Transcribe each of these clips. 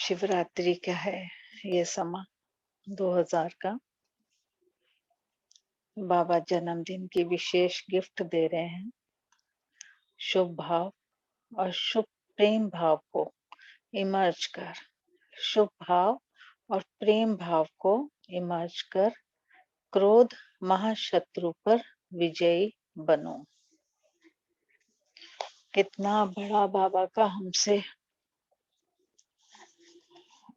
शिवरात्रि का है ये समा 2000 का। बाबा जन्मदिन की विशेष गिफ्ट दे रहे हैं। शुभ भाव और शुभ प्रेम भाव को इमर्ज कर शुभ भाव और प्रेम भाव को इमर्ज कर क्रोध महाशत्रु पर विजयी बनो। कितना बड़ा बाबा का हमसे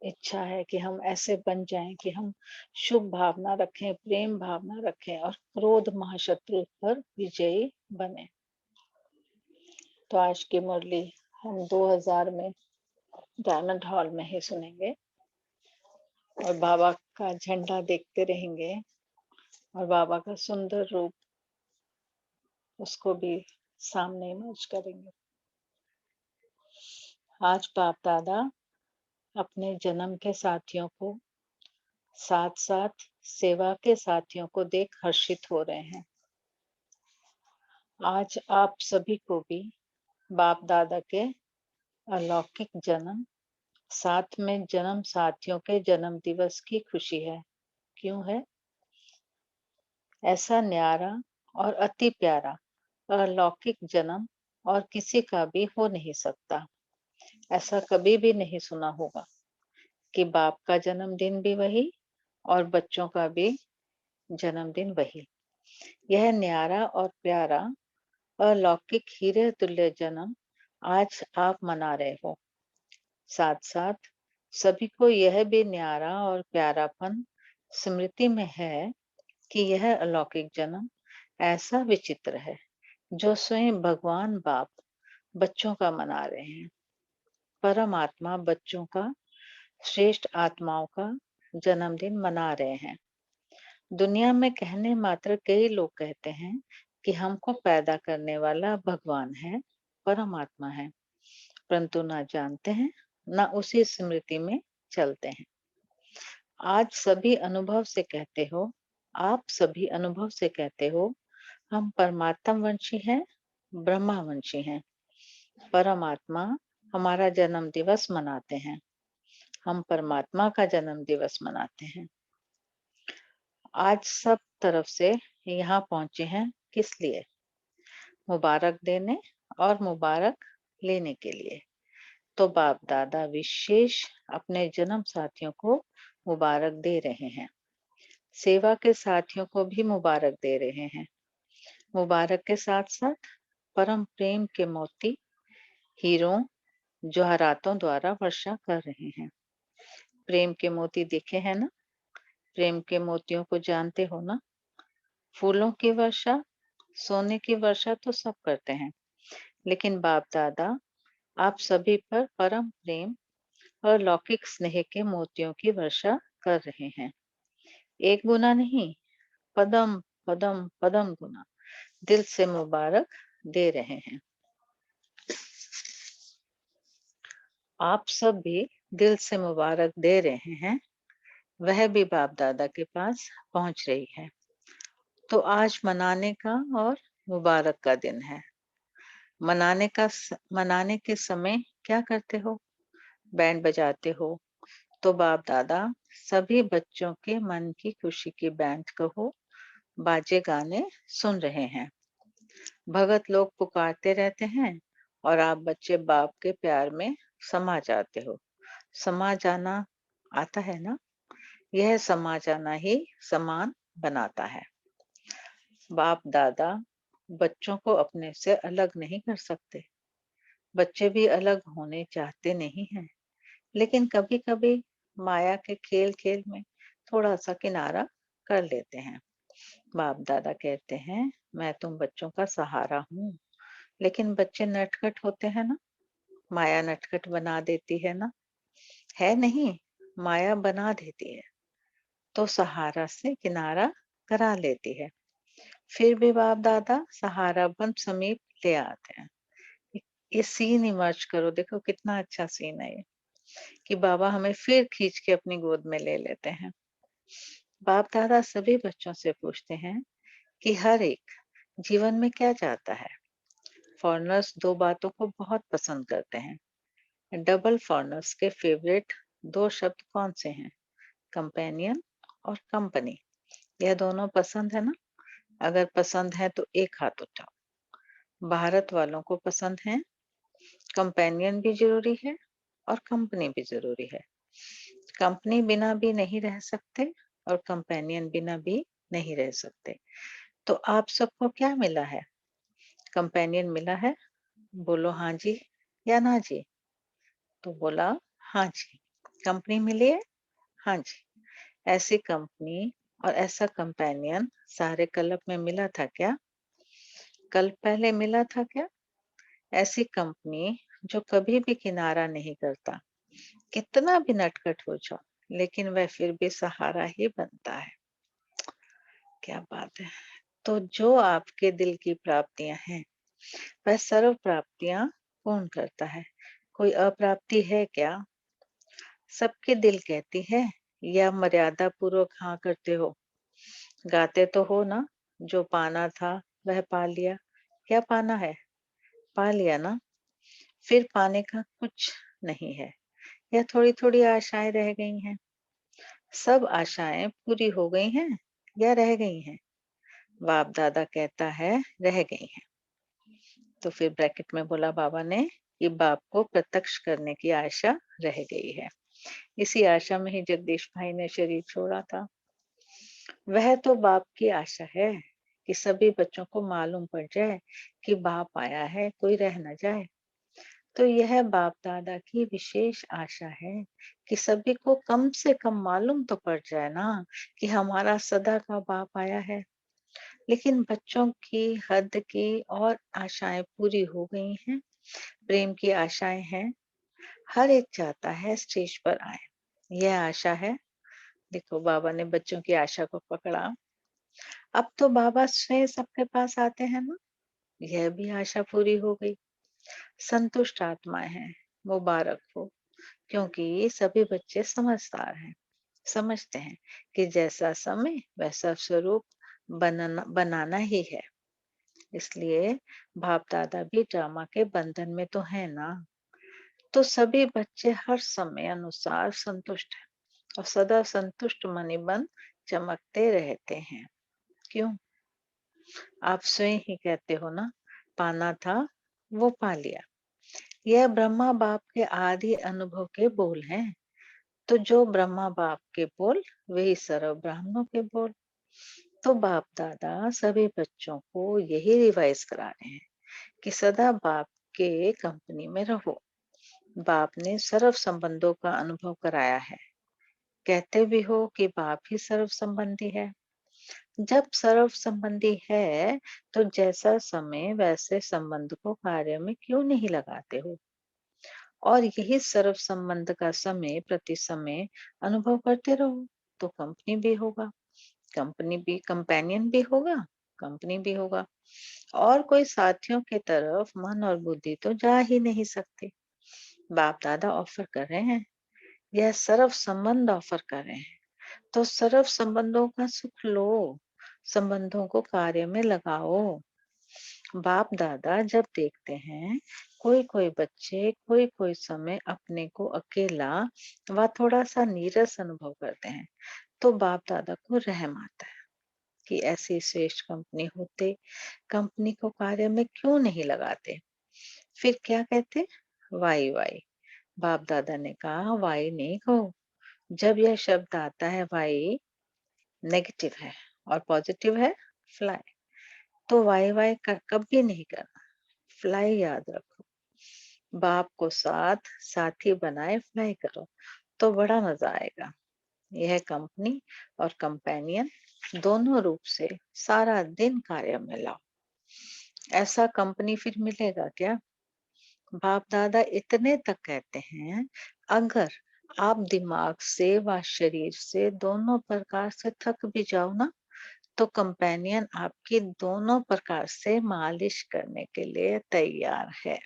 इच्छा है कि हम ऐसे बन जाएं कि हम शुभ भावना रखें, प्रेम भावना रखें और क्रोध महाशत्रु पर विजयी बने। तो आज की मुरली हम 2000 में डायमंड हॉल में ही सुनेंगे और बाबा का झंडा देखते रहेंगे और बाबा का सुंदर रूप उसको भी सामने इमेज करेंगे। आज बाप दादा अपने जन्म के साथियों को साथ साथ सेवा के साथियों को देख हर्षित हो रहे हैं। आज आप सभी को भी बाप दादा के अलौकिक जन्म साथ में जन्म साथियों के जन्म दिवस की खुशी है। क्यों है? ऐसा न्यारा और अति प्यारा अलौकिक जन्म और किसी का भी हो नहीं सकता। ऐसा कभी भी नहीं सुना होगा कि बाप का जन्मदिन भी वही और बच्चों का भी जन्मदिन वही। यह न्यारा और प्यारा अलौकिक हीरे तुल्य जन्म आज आप मना रहे हो। साथ साथ सभी को यह भी न्यारा और प्यारापन स्मृति में है कि यह अलौकिक जन्म ऐसा विचित्र है जो स्वयं भगवान बाप बच्चों का मना रहे हैं। परमात्मा बच्चों का, श्रेष्ठ आत्माओं का जन्मदिन मना रहे हैं। दुनिया में कहने मात्र कई लोग कहते हैं कि हमको पैदा करने वाला भगवान है, परमात्मा है, परंतु ना जानते हैं ना उसी स्मृति में चलते हैं। आज सभी अनुभव से कहते हो, आप सभी अनुभव से कहते हो, हम परमात्मा वंशी हैं, ब्रह्मा वंशी हैं। परमात्मा हमारा जन्म दिवस मनाते हैं, हम परमात्मा का जन्म दिवस मनाते हैं। आज सब तरफ से यहाँ पहुंचे हैं किस लिए? मुबारक देने और मुबारक लेने के लिए। तो बाप दादा विशेष अपने जन्म साथियों को मुबारक दे रहे हैं। सेवा के साथियों को भी मुबारक दे रहे हैं। मुबारक के साथ साथ परम प्रेम के मोती हीरों जवाहरातों द्वारा वर्षा कर रहे हैं। प्रेम के मोती देखे हैं ना? प्रेम के मोतियों को जानते हो ना? फूलों की वर्षा, सोने की वर्षा तो सब करते हैं, लेकिन बाप दादा आप सभी पर परम प्रेम और लौकिक स्नेह के मोतियों की वर्षा कर रहे हैं। एक गुना नहीं, पदम पदम पदम गुना दिल से मुबारक दे रहे हैं। आप सब भी दिल से मुबारक दे रहे हैं, वह भी बाप दादा के पास पहुंच रही है। तो आज मनाने का और मुबारक का दिन है। मनाने के समय क्या करते हो? बैंड बजाते हो। तो बाप दादा सभी बच्चों के मन की खुशी की बैंड कहो, बाजे गाने सुन रहे हैं। भगत लोग पुकारते रहते हैं और आप बच्चे बाप के प्यार में समा जाते हो। समा जाना आता है ना? यह समा जाना ही समान बनाता है। बाप दादा बच्चों को अपने से अलग नहीं कर सकते। बच्चे भी अलग होने चाहते नहीं हैं, लेकिन कभी-कभी माया के खेल-खेल में थोड़ा सा किनारा कर लेते हैं। बाप दादा कहते हैं, मैं तुम बच्चों का सहारा हूँ, लेकिन बच्चे नटखट होते हैं ना? माया नटखट बना देती है ना? है नहीं, माया बना देती है, तो सहारा से किनारा करा लेती है। फिर भी बाप दादा सहारा बन समीप ले आते हैं। ये सीन इमर्ज करो, देखो कितना अच्छा सीन है ये, कि बाबा हमें फिर खींच के अपनी गोद में ले लेते हैं। बाप दादा सभी बच्चों से पूछते हैं कि हर एक जीवन में क्या चाहता है। फॉरेनर्स दो बातों को बहुत पसंद करते हैं। डबल फॉरेनर्स के फेवरेट दो शब्द कौन से हैं? कंपेनियन और कंपनी। यह दोनों पसंद है ना? अगर पसंद है तो एक हाथ उठाओ। भारत वालों को पसंद है, कंपेनियन भी जरूरी है और कंपनी भी जरूरी है। कंपनी बिना भी नहीं रह सकते और कंपेनियन बिना भी नहीं रह सकते। तो आप सबको क्या मिला है? कंपेनियन मिला है? बोलो हाँ जी या ना जी। तो बोला हाँ जी। कंपनी मिली है? हाँ जी। ऐसी कंपनी और ऐसा कंपेनियन सारे क्लब में मिला था क्या? कल पहले मिला था क्या? ऐसी कंपनी जो कभी भी किनारा नहीं करता, कितना भी नटखट हो जाओ, लेकिन वह फिर भी सहारा ही बनता है। क्या बात है। तो जो आपके दिल की प्राप्तियां हैं, वह सर्व प्राप्तियां पूर्ण करता है। कोई अप्राप्ति है क्या? सबके दिल कहती है या मर्यादा पूर्वक हाँ करते हो? गाते तो हो ना, जो पाना था वह पा लिया। क्या पाना है? पा लिया ना। फिर पाने का कुछ नहीं है या थोड़ी थोड़ी आशाएं रह गई हैं। सब आशाएं पूरी हो गई हैं या रह गई हैं? बाप दादा कहता है रह गई हैं। तो फिर ब्रैकेट में बोला बाबा ने कि बाप को प्रत्यक्ष करने की आशा रह गई है। इसी आशा में ही जगदीश भाई ने शरीर छोड़ा था। वह तो बाप की आशा है कि सभी बच्चों को मालूम पड़ जाए कि बाप आया है, कोई रह न जाए। तो यह बाप दादा की विशेष आशा है कि सभी को कम से कम मालूम तो पड़ जाए ना कि हमारा सदा का बाप आया है। लेकिन बच्चों की हद की और आशाएं पूरी हो गई हैं। प्रेम की आशाएं हैं। हर एक चाहता है स्टेज पर आए। यह आशा है। देखो बाबा ने बच्चों की आशा को पकड़ा। अब तो बाबा स्वयं सबके पास आते हैं ना। यह भी आशा पूरी हो गई। संतुष्ट आत्माएं हैं। मुबारक हो, क्योंकि ये सभी बच्चे समझदार हैं। समझते हैं कि जैसा समय वैसा स्वरूप बनाना ही है। इसलिए बाप दादा भी ड्रामा के बंधन में तो है ना। तो सभी बच्चे हर समय अनुसार संतुष्ट हैं और सदा संतुष्ट मणि बन चमकते रहते हैं। क्यों? आप स्वयं ही कहते हो ना, पाना था वो पा लिया। यह ब्रह्मा बाप के आदि अनुभव के बोल हैं। तो जो ब्रह्मा बाप के बोल, वही सर्व ब्राह्मणों के बोल। तो बाप दादा सभी बच्चों को यही रिवाइज करा रहे हैं कि सदा बाप के कंपनी में रहो। बाप ने सर्व संबंधों का अनुभव कराया है। कहते भी हो कि बाप ही सर्व संबंधी है। जब सर्व संबंधी है तो जैसा समय वैसे संबंध को कार्य में क्यों नहीं लगाते हो? और यही सर्व संबंध का समय प्रति समय अनुभव करते रहो तो कंपनी भी होगा, कंपनी भी कंपेनियन भी होगा, कंपनी भी होगा। और कोई साथियों के तरफ मन और बुद्धि तो जा ही नहीं सकते। बाप दादा ऑफर कर रहे हैं, यह सर्व संबंध ऑफर कर रहे हैं। तो सर्व संबंधों का सुख लो, संबंधों को कार्य में लगाओ। बाप दादा जब देखते हैं कोई कोई बच्चे कोई कोई समय अपने को अकेला व थोड़ा सा नीरस अनुभव करते हैं, तो बाप दादा को रहम आता है कि ऐसी श्रेष्ठ कंपनी होते कंपनी को कार्य में क्यों नहीं लगाते। फिर क्या कहते? Why why. बाप दादा ने कहा वाई नहीं कहो। जब यह शब्द आता है वाई, नेगेटिव है और पॉजिटिव है फ्लाई। तो वाई वाई कभी नहीं करना। फ्लाई याद रखो। बाप को साथ साथी बनाए फ्लाई करो तो बड़ा मजा आएगा। यह कंपनी और कंपेनियन दोनों रूप से सारा दिन कार्य में लाओ। ऐसा कंपनी फिर मिलेगा क्या? बाप दादा इतने तक कहते हैं, अगर आप दिमाग से व शरीर से दोनों प्रकार से थक भी जाओ ना, तो कंपेनियन आपकी दोनों प्रकार से मालिश करने के लिए तैयार है।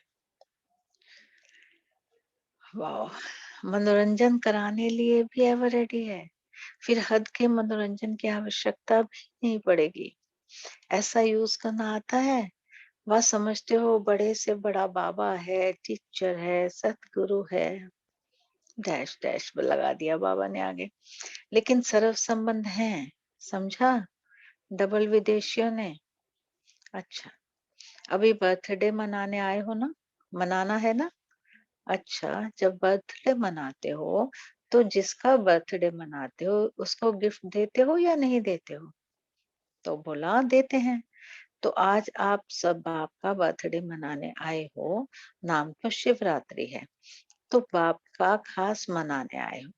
वाह! मनोरंजन कराने लिए भी एवर रेडी है। फिर हद के मनोरंजन की आवश्यकता भी नहीं पड़ेगी। ऐसा यूज करना आता है? वह समझते हो बड़े से बड़ा बाबा है, टीचर है, सतगुरु है। डैश डैश लगा दिया बाबा ने आगे। लेकिन सर्व संबंध है, समझा? डबल विदेशियों ने। अच्छा, अभी बर्थडे मनाने आए हो ना? मनाना है ना? अच्छा, जब बर्थडे मनाते हो तो जिसका बर्थडे मनाते हो उसको गिफ्ट देते हो या नहीं देते हो? तो बोला देते हैं। तो आज आप सब बाप का बर्थडे मनाने आए हो, नाम तो शिवरात्रि है, तो बाप का खास मनाने आए हो।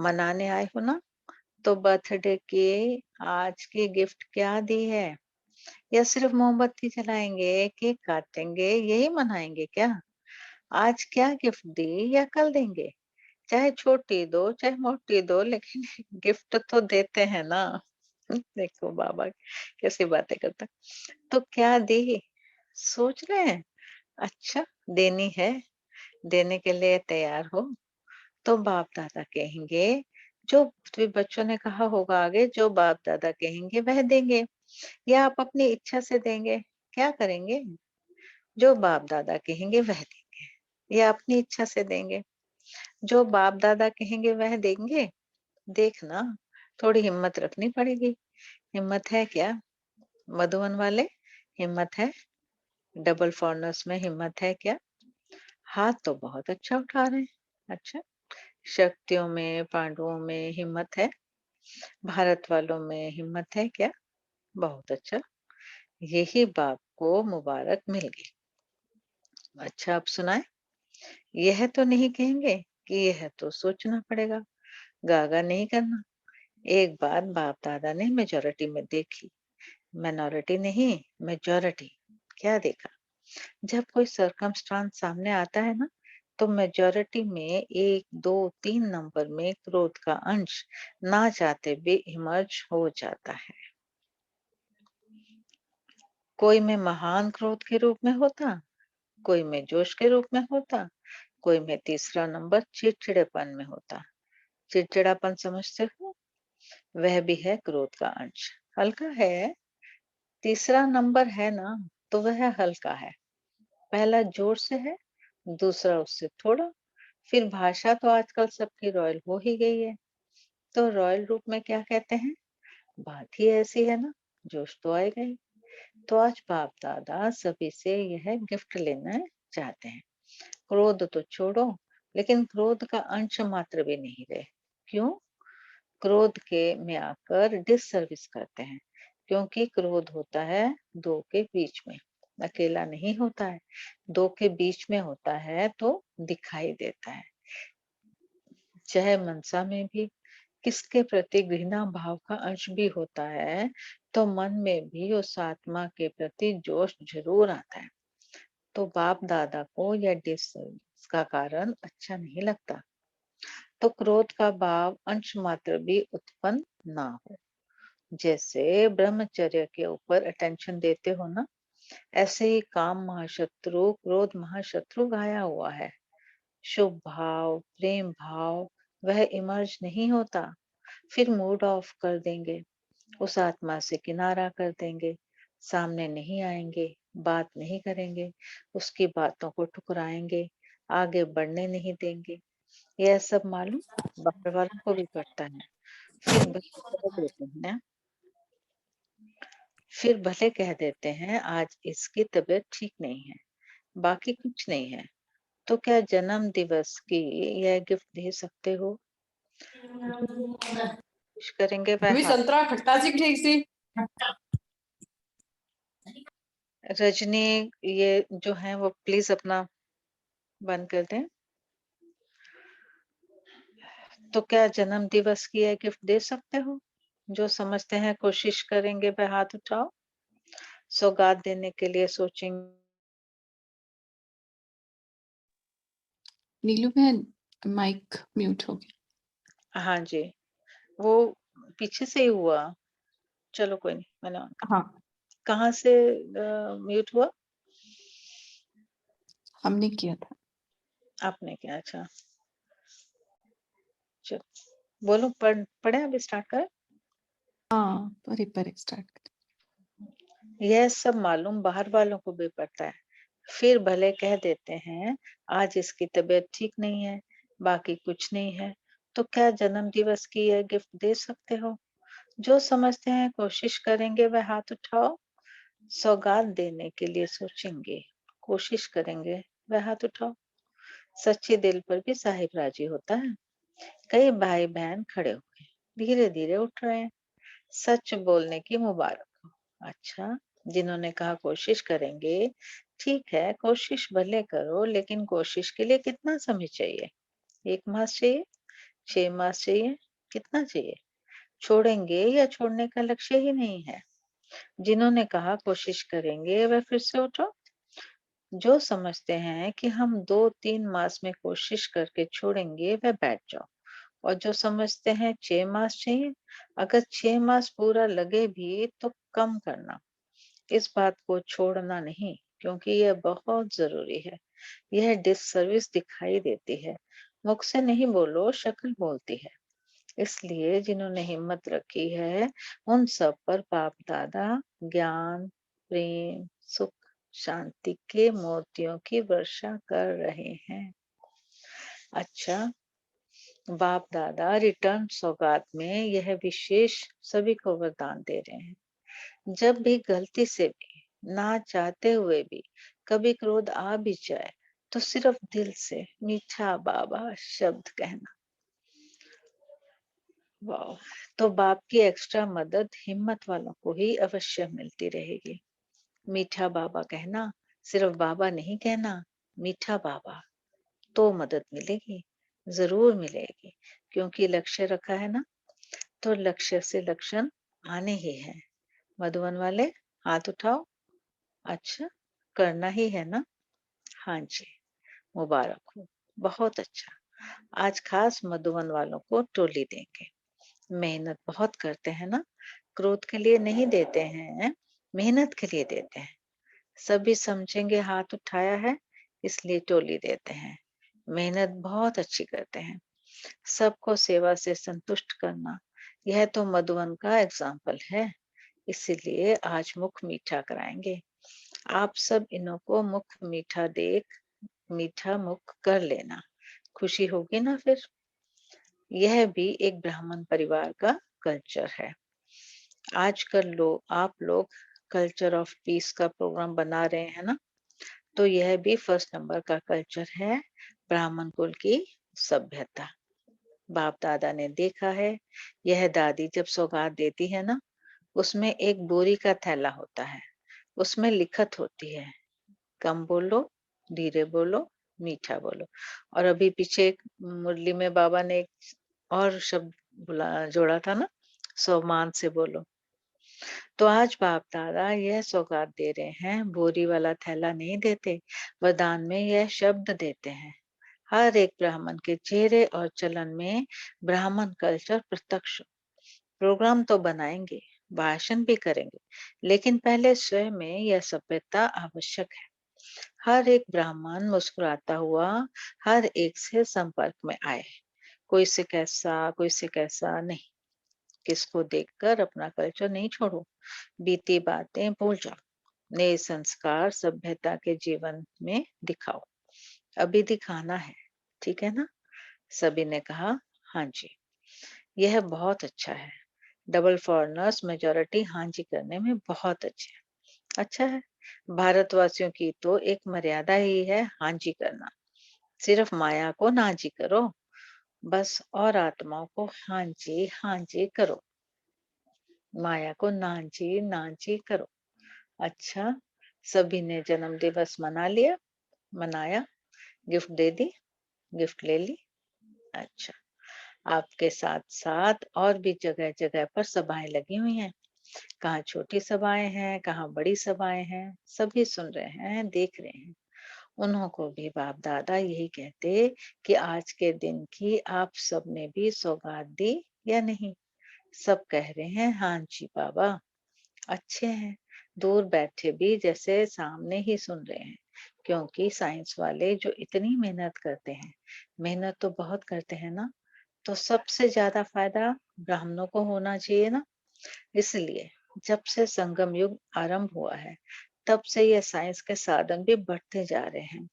मनाने आए हो ना, तो बर्थडे के आज की गिफ्ट क्या दी है? या सिर्फ मोमबत्ती जलाएंगे, केक काटेंगे, यही मनाएंगे क्या? आज क्या गिफ्ट दी या कल देंगे? चाहे छोटी दो, चाहे मोटी दो, लेकिन गिफ्ट तो देते हैं ना। देखो बाबा कैसी बातें करता है। तो क्या दी? सोच रहे हैं? अच्छा, देनी है, देने के लिए तैयार हो? तो बाप दादा कहेंगे, जो फिर बच्चों ने कहा होगा आगे, जो बाप दादा कहेंगे वह देंगे, या आप अपनी इच्छा से देंगे? क्या करेंगे? जो बाप दादा कहेंगे वह देंगे, या अपनी इच्छा से देंगे? जो बाप दादा कहेंगे वह देंगे। देखना, थोड़ी हिम्मत रखनी पड़ेगी। हिम्मत है क्या मधुबन वाले? हिम्मत है? डबल फॉरनर्स में हिम्मत है क्या? हाथ तो बहुत अच्छा उठा रहे हैं। अच्छा, शक्तियों में, पांडवों में हिम्मत है, भारत वालों में हिम्मत है क्या? बहुत अच्छा, यही बाप को मुबारक मिल गई। अच्छा, अब सुनाए। यह तो नहीं कहेंगे कि यह तो सोचना पड़ेगा, गागा नहीं करना। एक बात बाप दादा ने मेजोरिटी में देखी, मिनोरिटी नहीं, मेजोरिटी। क्या देखा? जब कोई सरकमस्टांस सामने आता है ना, तो मेजोरिटी में 1, 2, 3 नंबर में क्रोध का अंश ना चाहते भी इमर्ज हो जाता है। कोई में महान क्रोध के रूप में होता, कोई में जोश के रूप में होता, कोई में तीसरा नंबर चिड़चिड़ेपन में होता। चिड़चिड़ापन समझते हो? वह भी है क्रोध का अंश। हल्का है, तीसरा नंबर है ना, तो वह हल्का है। पहला जोर से है, दूसरा उससे थोड़ा। फिर भाषा तो आजकल सबकी रॉयल हो ही गई है, तो रॉयल रूप में क्या कहते हैं? बात ही ऐसी है ना, जोश तो आएगा ही। तो आज बाप दादा सभी से यह गिफ्ट लेना चाहते हैं। क्रोध तो छोड़ो, लेकिन क्रोध का अंश मात्र भी नहीं रहे। क्यों? क्रोध के में आकर डिससर्विस करते हैं, क्योंकि क्रोध होता है दो के बीच में, अकेला नहीं होता है। दो के बीच में होता है तो दिखाई देता है। चाहे मनसा में भी किसके प्रति घृणा भाव का अंश भी होता है, तो मन में भी उस आत्मा के प्रति जोश जरूर आता है। तो बाप दादा को यह डिसर्विस का कारण अच्छा नहीं लगता। तो क्रोध का भाव अंश मात्र भी उत्पन्न ना हो। जैसे ब्रह्मचर्य के ऊपर अटेंशन देते हो ना, ऐसे ही काम महाशत्रु, क्रोध महाशत्रु गाया हुआ है। शुभ भाव, प्रेम भाव वह इमर्ज नहीं होता। फिर मूड ऑफ कर देंगे, उस आत्मा से किनारा कर देंगे, सामने नहीं आएंगे, बात नहीं करेंगे, उसकी बातों को ठुकराएंगे, आगे बढ़ने नहीं देंगे। यह सब मालूम बाहर वालों को भी पड़ता है। फिर भले कह देते हैं, आज इसकी तबीयत ठीक नहीं है, बाकी कुछ नहीं है। तो क्या जन्म दिवस की यह गिफ्ट दे सकते हो? विश करेंगे वह भी हाथ। संतरा खट्टा सी ठीक सी। रजनी, ये जो है वो प्लीज अपना बंद कर दें। तो क्या जन्म दिवस की यह गिफ्ट दे सकते हो? जो समझते हैं कोशिश करेंगे वह हाथ उठाओ। सौगात देने के लिए सोचेंगे। नीलू बहन, माइक म्यूट हो गया। हाँ जी, वो पीछे से ही हुआ। चलो कोई नहीं, मैंने ऑन कर। हाँ, कहाँ से म्यूट हुआ? हमने किया था। आपने क्या? अच्छा, चलो बोलो, पढ़े अभी स्टार्ट करें। हाँ, पर स्टार्ट कर। यह सब मालूम बाहर वालों को भी पड़ता है। फिर भले कह देते हैं आज इसकी तबीयत ठीक नहीं है, बाकी कुछ नहीं है, तो क्या जन्म दिवस की यह गिफ्ट दे सकते हो? जो समझते हैं कोशिश करेंगे वह हाथ उठाओ। सौगात देने के लिए सोचेंगे, कोशिश करेंगे वह हाथ उठाओ। सच्चे दिल पर भी साहिब राजी होता है। कई भाई बहन खड़े हुए, धीरे धीरे उठ रहे हैं। सच बोलने की मुबारक हो। अच्छा, जिन्होंने कहा कोशिश करेंगे, ठीक है, कोशिश भले करो, लेकिन कोशिश के लिए कितना समय चाहिए? 1 मास चाहिए? 6 मास चाहिए? कितना चाहिए? छोड़ेंगे या छोड़ने का लक्ष्य ही नहीं है? जिन्होंने कहा कोशिश करेंगे, वह फिर से उठो। जो समझते हैं कि हम 2-3 मास में कोशिश करके छोड़ेंगे, वह बैठ जाओ। और जो समझते हैं 6 मास चाहिए, अगर 6 मास पूरा लगे भी तो कम करना। इस बात को छोड़ना नहीं, क्योंकि यह बहुत जरूरी है। यह डिससर्विस दिखाई देती है। मुख से नहीं बोलो, शक्ल बोलती है। इसलिए जिन्होंने हिम्मत रखी है, उन सब पर बाप दादा ज्ञान, प्रेम, सुख, शांति के मोतियों की वर्षा कर रहे हैं। अच्छा, बाप दादा रिटर्न सौगात में यह विशेष सभी को वरदान दे रहे हैं। जब भी गलती से भी, ना चाहते हुए भी कभी क्रोध आ भी जाए, तो सिर्फ दिल से मीठा बाबा शब्द कहना। वाह! तो बाप की एक्स्ट्रा मदद हिम्मत वालों को ही अवश्य मिलती रहेगी। मीठा बाबा कहना, सिर्फ बाबा नहीं कहना, मीठा बाबा, तो मदद मिलेगी, जरूर मिलेगी, क्योंकि लक्ष्य रखा है ना, तो लक्ष्य से लक्षण आने ही है। मधुबन वाले हाथ उठाओ। अच्छा, करना ही है ना? हाँ जी, मुबारक हो, बहुत अच्छा। आज खास मधुबन वालों को टोली देंगे। मेहनत बहुत करते हैं ना, क्रोध के लिए नहीं देते हैं, मेहनत के लिए देते हैं। सभी समझेंगे हाथ उठाया है, इसलिए टोली देते हैं। मेहनत बहुत अच्छी करते हैं। सबको सेवा से संतुष्ट करना, यह तो मधुबन का एग्जाम्पल है। इसीलिए आज मुख मीठा कराएंगे। आप सब इन्हों को मुख मीठा देख मीठा मुख कर लेना। खुशी होगी ना फिर? यह भी एक ब्राह्मण परिवार का कल्चर है। आजकल आप लोग कल्चर ऑफ पीस का प्रोग्राम बना रहे हैं ना, तो यह भी फर्स्ट नंबर का कल्चर है, ब्राह्मण कुल की सभ्यता। बाप दादा ने देखा है, यह दादी जब सौगात देती है ना, उसमें एक बोरी का थैला होता है। उसमें लिखत होती है, कम बोलो, धीरे बोलो, मीठा बोलो। और अभी पीछे एक मुरली में बाबा ने एक और शब्द जोड़ा था ना, सम्मान से बोलो। तो आज बाप दादा यह सौगात दे रहे हैं, बोरी वाला थैला नहीं देते, वरदान में यह शब्द देते हैं। हर एक ब्राह्मण के चेहरे और चलन में ब्राह्मण कल्चर प्रत्यक्ष। प्रोग्राम तो बनाएंगे, भाषण भी करेंगे, लेकिन पहले स्वयं में यह सभ्यता आवश्यक है। हर एक ब्राह्मण मुस्कुराता हुआ हर एक से संपर्क में आए। कोई से कैसा नहीं। किसको देखकर अपना कल्चर नहीं छोड़ो। बीती बातें भूल जाओ। नए संस्कार सभ्यता के जीवन में दिखाओ। अभी दिखाना है, ठीक है ना? सभी ने कहा हाँ जी। यह बहुत अच्छा है। डबल फॉरनर्स मेजोरिटी हाँ जी करने में बहुत अच्छे हैं। अच्छा है। भारतवासियों की तो एक मर्यादा ही है हाँ जी करना। सिर्फ माया को ना जी करो, बस, और आत्माओं को हाँ जी करो। माया को ना जी करो। अच्छा, सभी ने जन्म दिवस मना लिया, मनाया, गिफ्ट दे दी, गिफ्ट ले ली। अच्छा, आपके साथ साथ और भी जगह जगह पर सभाएं लगी हुई हैं। कहाँ छोटी सभाएं हैं, कहाँ बड़ी सभाएं हैं, सभी सुन रहे हैं, देख रहे हैं। उन्हों को भी बाप दादा यही कहते कि आज के दिन की आप सबने भी सौगात दी या नहीं? सब कह रहे हैं हाँ जी बाबा। अच्छे हैं। दूर बैठे भी जैसे सामने ही सुन रहे हैं, क्योंकि साइंस वाले जो इतनी मेहनत करते हैं, मेहनत तो बहुत करते हैं ना, तो सबसे ज्यादा फायदा ब्राह्मणों को होना चाहिए ना। इसलिए जब से संगम युग आरंभ हुआ है, तब से यह साइंस के साधन भी बढ़ते जा रहे हैं।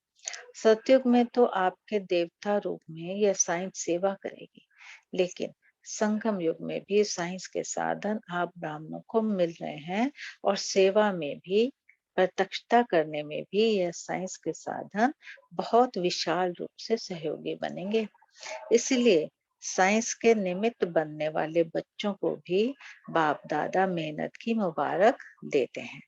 सतयुग में तो आपके देवता रूप में यह साइंस सेवा करेगी, लेकिन संगम युग में भी साइंस के साधन आप ब्राह्मणों को मिल रहे हैं और सेवा में भी, प्रत्यक्षता करने में भी यह साइंस के साधन बहुत विशाल रूप से सहयोगी बनेंगे। इसलिए साइंस के निमित्त बनने वाले बच्चों को भी बाप दादा मेहनत की मुबारक देते हैं।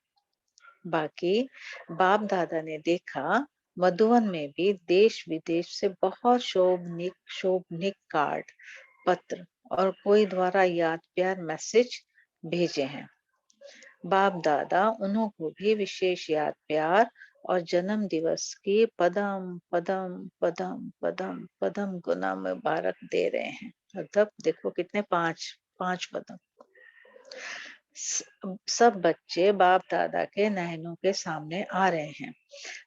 बाकी बाप दादा ने देखा, मधुवन में भी देश विदेश से बहुत शोभनिक कार्ड, पत्र और कोई द्वारा याद प्यार मैसेज भेजे हैं। बाप दादा उन्हों को भी विशेष याद प्यार और जन्म दिवस की पदम पदम पदम पदम पदम गुना मुबारक दे रहे हैं। मतलब देखो कितने, पांच पांच पदम। सब बच्चे बाप दादा के नयनों के सामने आ रहे हैं।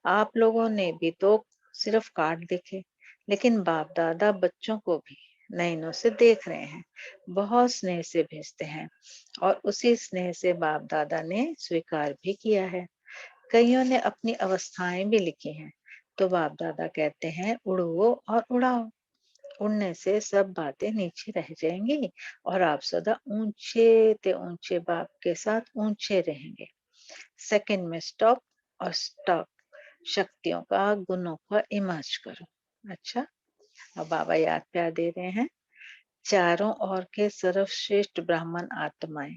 आप लोगों ने भी तो सिर्फ कार्ड देखे, लेकिन बाप दादा बच्चों को भी नयनों से देख रहे हैं, बहुत स्नेह से भेजते हैं और उसी स्नेह से बाप दादा ने स्वीकार भी किया है। कईयों ने अपनी अवस्थाएं भी लिखी हैं, तो बाप दादा कहते हैं उड़ो और उड़ाओ। उड़ने से सब बातें नीचे रह जाएंगी और आप सदा ऊंचे ते ऊंचे बाप के साथ ऊंचे रहेंगे। सेकंड में स्टॉप और स्टॉप शक्तियों का, गुणों का इमर्ज करो। अच्छा, अब बाबा याद प्यार दे रहे हैं। चारों ओर के सर्वश्रेष्ठ ब्राह्मण आत्माएं,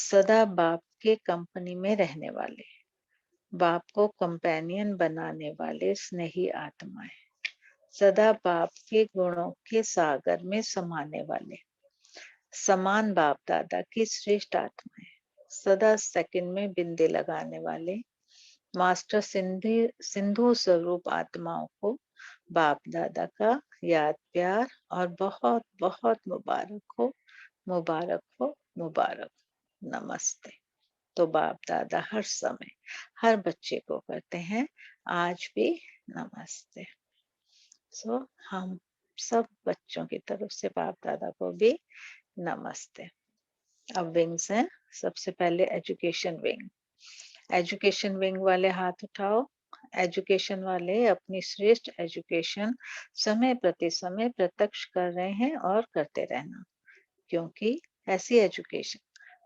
सदा बाप के कंपनी में रहने वाले, बाप को कंपेनियन बनाने वाले स्नेही आत्माएं, सदा बाप के गुणों के सागर में समाने वाले समान बाप दादा की श्रेष्ठ आत्माएं, सदा सेकंड में बिंदे लगाने वाले मास्टर सिंधु स्वरूप आत्माओं को बाप दादा का याद प्यार और बहुत बहुत मुबारक हो, मुबारक हो, मुबारक। नमस्ते। तो बाप दादा हर समय हर बच्चे को करते हैं, आज भी नमस्ते। सो हम सब बच्चों की तरफ से बाप दादा को भी नमस्ते। अब विंग्स हैं। सबसे पहले एजुकेशन विंग। एजुकेशन विंग वाले हाथ उठाओ। एजुकेशन वाले अपनी श्रेष्ठ एजुकेशन समय प्रति समय प्रत्यक्ष कर रहे हैं और करते रहना, क्योंकि ऐसी एजुकेशन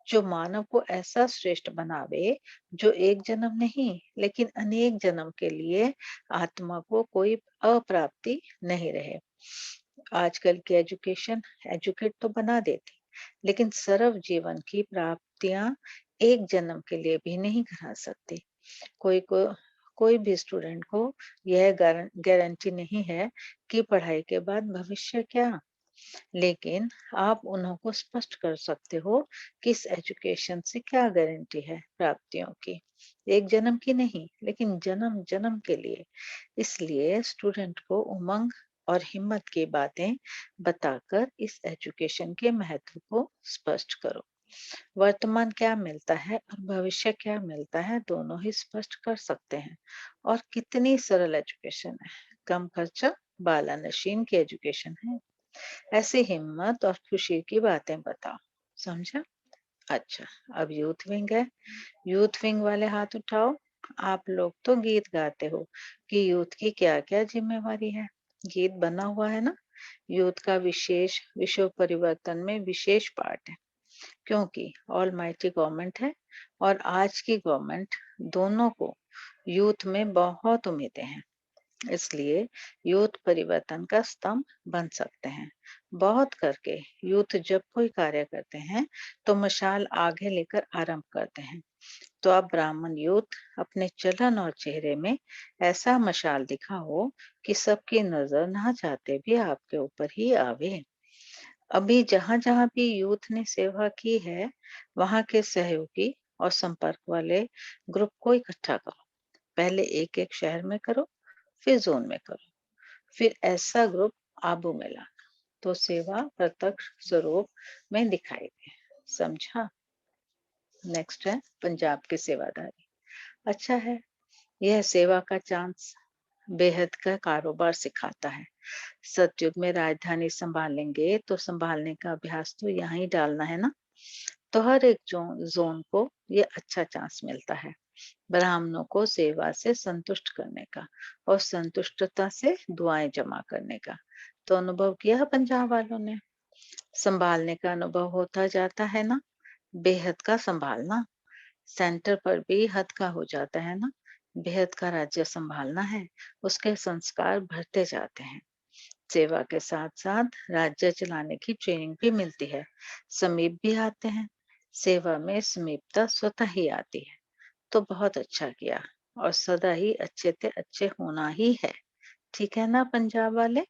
जो मानव को ऐसा श्रेष्ठ बनावे, जो एक जन्म नहीं लेकिन अनेक जन्म के लिए आत्मा को कोई अप्राप्ति नहीं रहे। आजकल की एजुकेशन एजुकेट तो बना देती, लेकिन सर्व जीवन की प्राप्तियां एक जन्म के लिए भी नहीं करा सकती। कोई को कोई भी स्टूडेंट को यह गारंटी नहीं है कि पढ़ाई के बाद भविष्य क्या, लेकिन आप उन्हों को स्पष्ट कर सकते हो कि इस एजुकेशन से क्या गारंटी है प्राप्तियों की, एक जन्म की नहीं लेकिन जन्म जन्म के लिए। इसलिए स्टूडेंट को उमंग और हिम्मत की बातें बताकर इस एजुकेशन के महत्व को स्पष्ट करो। वर्तमान क्या मिलता है और भविष्य क्या मिलता है, दोनों ही स्पष्ट कर सकते हैं। और कितनी सरल एजुकेशन है, कम खर्चा बाला नशीन की एजुकेशन है। ऐसी हिम्मत और खुशी की बातें बताओ। समझा? अच्छा, अब यूथ विंग है। यूथ विंग वाले हाथ उठाओ। आप लोग तो गीत गाते हो कि यूथ की क्या क्या जिम्मेवारी है, गीत बना हुआ है ना। यूथ का विशेष विश्व परिवर्तन में विशेष पार्ट है, क्योंकि ऑल माइटी गवर्नमेंट है और आज की गवर्नमेंट दोनों को यूथ में बहुत उम्मीदें हैं। इसलिए यूथ परिवर्तन का स्तंभ बन सकते हैं। बहुत करके यूथ जब कोई कार्य करते हैं तो मशाल आगे लेकर आरंभ करते हैं। तो आप ब्राह्मण यूथ अपने चलन और चेहरे में ऐसा मशाल दिखाओ कि सबकी नजर ना चाहते भी आपके ऊपर ही आवे। अभी जहां जहां भी यूथ ने सेवा की है, वहां के सहयोगी और संपर्क वाले ग्रुप को इकट्ठा करो। पहले एक एक शहर में करो, फिर जोन में करो, फिर ऐसा ग्रुप आबू में लाना, तो सेवा प्रत्यक्ष स्वरूप में दिखाई दे। समझा? नेक्स्ट है पंजाब की सेवादारी। अच्छा है, यह सेवा का चांस बेहद का कारोबार सिखाता है। सतयुग में राजधानी संभालेंगे तो संभालने का अभ्यास तो यहाँ ही डालना है ना। तो हर एक जोन को ये अच्छा चांस मिलता है। ब्राह्मणों को सेवा से संतुष्ट करने का और संतुष्टता से दुआएं जमा करने का। तो अनुभव किया पंजाब वालों ने। संभालने का अनुभव होता जाता है ना, बेहद का संभालना। सेंटर पर भी हद का हो जाता है ना, बेहद का राज्य संभालना है। उसके संस्कार बढ़ते जाते हैं। सेवा के साथ साथ राज्य चलाने की ट्रेनिंग भी मिलती है। समीप भी आते हैं। सेवा में समीपता स्वतः ही आती है। तो बहुत अच्छा किया। और सदा ही अच्छे से अच्छे होना ही है। ठीक है ना पंजाब वाले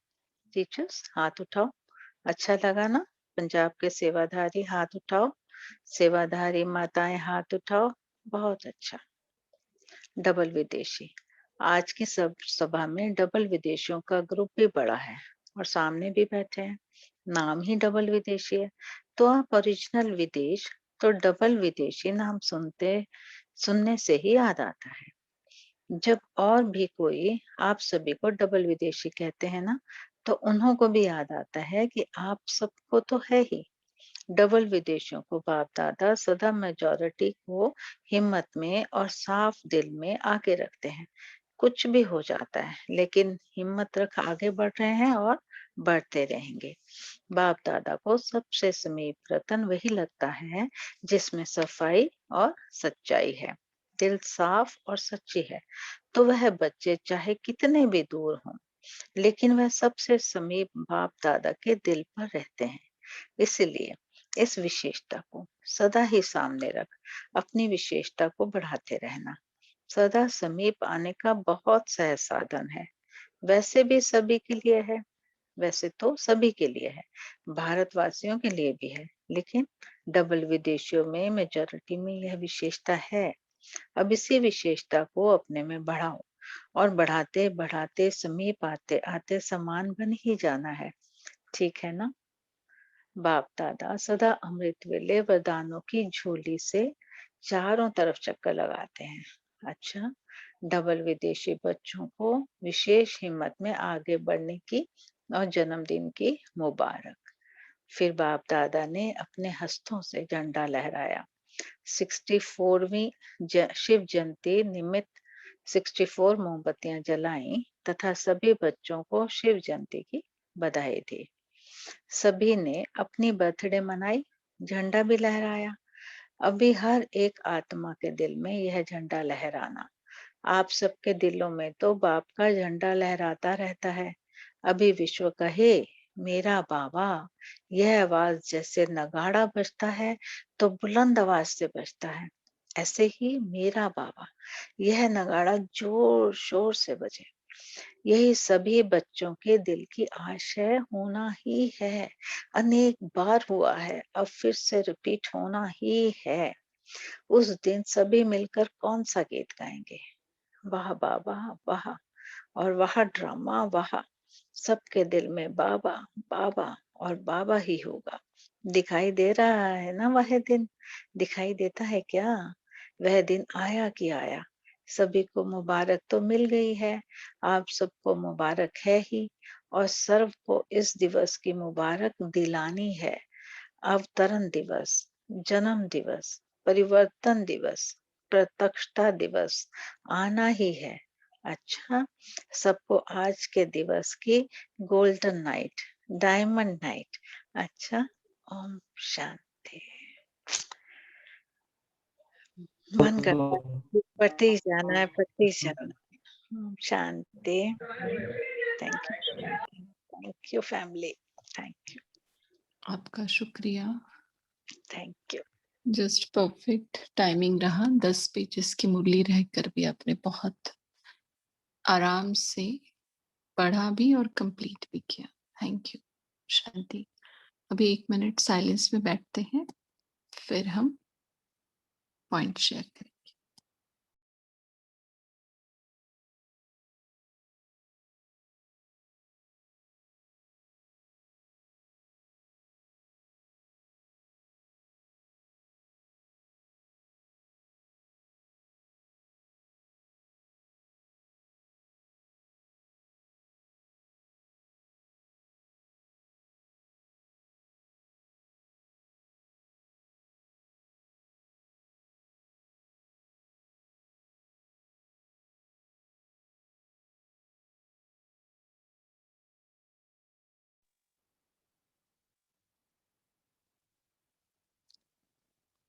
टीचर्स, हाथ उठाओ। अच्छा लगा ना? पंजाब के सेवाधारी हाथ उठाओ। सेवाधारी माताएं हाथ उठाओ। बहुत अच्छा। डबल विदेशी। आज की सब सभा में डबल विदेशियों का ग्रुप भी बड़ा है और सामने भी बैठे हैं। नाम ही डबल विदेशी है। तो आप ओरिजिनल विदेश, तो डबल विदेशी नाम सुनने से ही याद आता है। जब और भी कोई आप सभी को डबल विदेशी कहते हैं ना, तो उन्हों को भी याद आता है कि आप सबको तो है ही। डबल विदेशियों को बाप दादा सदा मेजॉरिटी को हिम्मत में और साफ दिल में आगे रखते हैं। कुछ भी हो जाता है, लेकिन हिम्मत रख आगे बढ़ रहे हैं और बढ़ते रहेंगे। बाप दादा को सबसे समीप रतन वही लगता है जिसमें सफाई और सच्चाई है। दिल साफ और सच्ची है, तो वह बच्चे चाहे कितने भी दूर हों, लेकिन वह सबसे समीप बाप दादा के दिल पर रहते हैं। इसलिए इस विशेषता को सदा ही सामने रख अपनी विशेषता को बढ़ाते रहना। सदा समीप आने का बहुत सहज साधन है। वैसे भी सभी के लिए है। वैसे तो सभी के लिए है, भारतवासियों के लिए भी है, लेकिन डबल विदेशियों में मेजॉरिटी में यह विशेषता है। अब इसी विशेषता को अपने में बढ़ाओ और बढ़ाते बढ़ाते समीप आते आते समान बन ही जाना है। ठीक है ना? बाप दादा सदा अमृत वेले वरदानों की झोली से चारों तरफ चक्कर लगाते हैं। अच्छा, डबल विदेशी बच्चों को विशेष हिम्मत में आगे बढ़ने की और जन्मदिन की मुबारक। फिर बाप दादा ने अपने हस्तों से झंडा लहराया। 64वीं शिव जयंती निमित्त 64 मोमबत्तियां जलाई तथा सभी बच्चों को शिव जयंती की बधाई दी। सभी ने अपनी बर्थडे मनाई, झंडा भी लहराया। अभी हर एक आत्मा के दिल में यह झंडा लहराना। आप सबके दिलों में तो बाप का झंडा लहराता रहता है। अभी विश्व कहे मेरा बाबा, यह आवाज जैसे नगाड़ा बजता है तो बुलंद आवाज से बजता है, ऐसे ही मेरा बाबा यह नगाड़ा जोर शोर से बजे। यही सभी बच्चों के दिल की आशय होना ही है। अनेक बार हुआ है, अब फिर से रिपीट होना ही है। उस दिन सभी मिलकर कौन सा गीत गाएंगे? वाह बाबा वाह, और वाह ड्रामा वाह। सबके दिल में बाबा बाबा और बाबा ही होगा। दिखाई दे रहा है ना वह दिन? दिखाई देता है क्या? वह दिन आया कि आया। सभी को मुबारक तो मिल गई है। आप सबको मुबारक है ही, और सर्व को इस दिवस की मुबारक दिलानी है। अवतरण दिवस, जन्म दिवस, परिवर्तन दिवस, प्रत्यक्षता दिवस आना ही है। अच्छा, सबको आज के दिवस की गोल्डन नाइट, डायमंड नाइट। अच्छा, ओम शांति। मन करता है पढ़ते ही जाना है, पढ़ते ही जाना है। ओम शांति। Thank you, thank you family, thank you, आपका शुक्रिया। Thank you. Just perfect timing रहा। 10 पेजेस की मुरली रहकर भी आपने बहुत आराम से पढ़ा भी और कंप्लीट भी किया। Thank you. शांति। अभी 1 मिनट साइलेंस में बैठते हैं, फिर हम पॉइंट शेयर करें।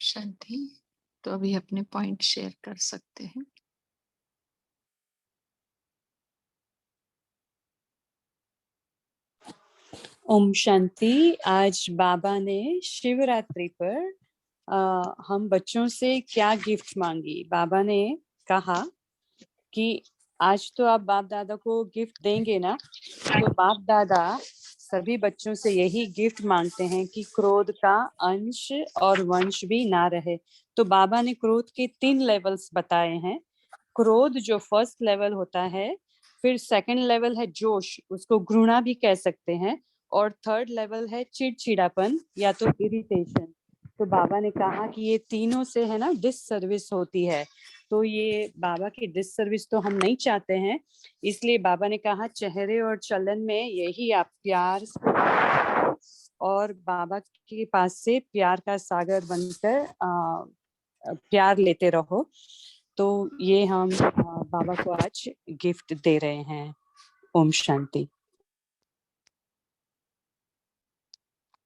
शांति। तो अभी अपने पॉइंट शेयर कर सकते हैं। ओम शांति। आज बाबा ने शिवरात्रि पर हम बच्चों से क्या गिफ्ट मांगी। बाबा ने कहा कि आज तो आप बाप दादा को गिफ्ट देंगे ना, तो बाप दादा सभी बच्चों से यही गिफ्ट मांगते हैं कि क्रोध का अंश और वंश भी ना रहे। तो बाबा ने क्रोध के 3 लेवल्स बताए हैं। क्रोध जो फर्स्ट लेवल होता है, फिर सेकंड लेवल है जोश, उसको घृणा भी कह सकते हैं, और थर्ड लेवल है चिड़चिड़ापन या तो इरिटेशन। तो बाबा ने कहा कि ये तीनों से है ना डिससर्विस होती है, तो ये बाबा की डिससर्विस तो हम नहीं चाहते हैं। इसलिए बाबा ने कहा चेहरे और चलन में यही आप प्यार और बाबा के पास से प्यार का सागर बनकर प्यार लेते रहो। तो ये हम बाबा को आज गिफ्ट दे रहे हैं। ओम शांति।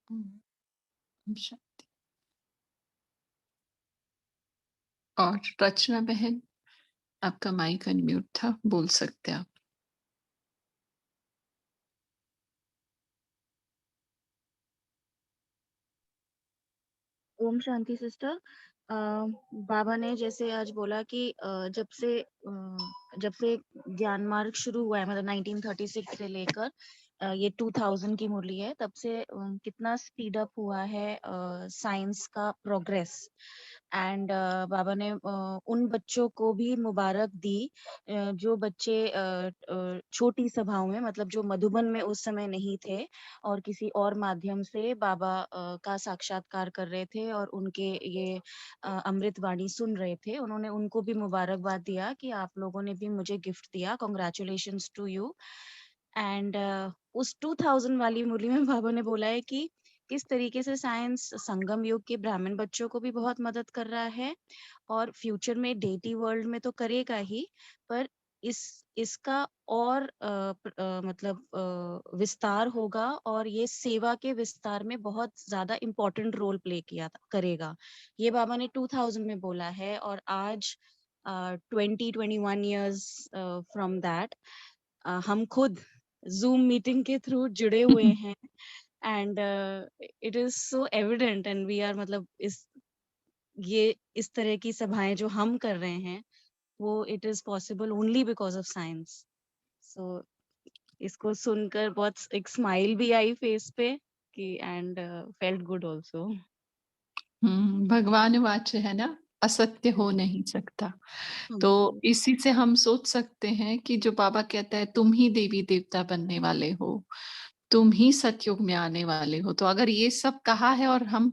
ओम शांति। और रचना बहन, आपका माइक अनम्यूट था, बोल सकते आप। ओम शांति सिस्टर। बाबा ने जैसे आज बोला कि जब से ज्ञान मार्ग शुरू हुआ है, मतलब 1936 से लेकर ये 2000 की मुरली है, तब से कितना स्पीड अप हुआ है साइंस का प्रोग्रेस। एंड बाबा ने उन बच्चों को भी मुबारक दी जो बच्चे छोटी सभाओं में, मतलब जो मधुबन में उस समय नहीं थे और किसी और माध्यम से बाबा का साक्षात्कार कर रहे थे और उनके ये अमृत वाणी सुन रहे थे। उन्होंने उनको भी मुबारकबाद दिया कि आप लोगों ने भी मुझे गिफ्ट दिया, कॉन्ग्रेचुलेशंस टू यू। एंड उस 2000 वाली मुरली में बाबा ने बोला है कि किस तरीके से साइंस संगम युग के ब्राह्मण बच्चों को भी बहुत मदद कर रहा है और फ्यूचर में डेटी वर्ल्ड में तो करेगा ही, पर इसका और विस्तार होगा और ये सेवा के विस्तार में बहुत ज्यादा इम्पोर्टेंट रोल प्ले करेगा। ये बाबा ने 2000 में बोला है और आज 21 ईयर्स फ्रॉम दैट हम खुद जूम मीटिंग के थ्रू जुड़े हुए हैं। And it is so evident and we are, मतलब इस तरह की सभाएं जो हम कर रहे हैं वो it is possible only because of science. So इसको सुनकर बहुत एक स्माइल भी आई फेस पे कि एंड फेल्ट गुड आल्सो। भगवान वाच है ना, असत्य हो नहीं सकता। तो इसी से हम सोच सकते हैं कि जो बाबा कहता है तुम ही देवी देवता बनने वाले हो, तुम ही सतयुग में आने वाले हो, तो अगर ये सब कहा है और हम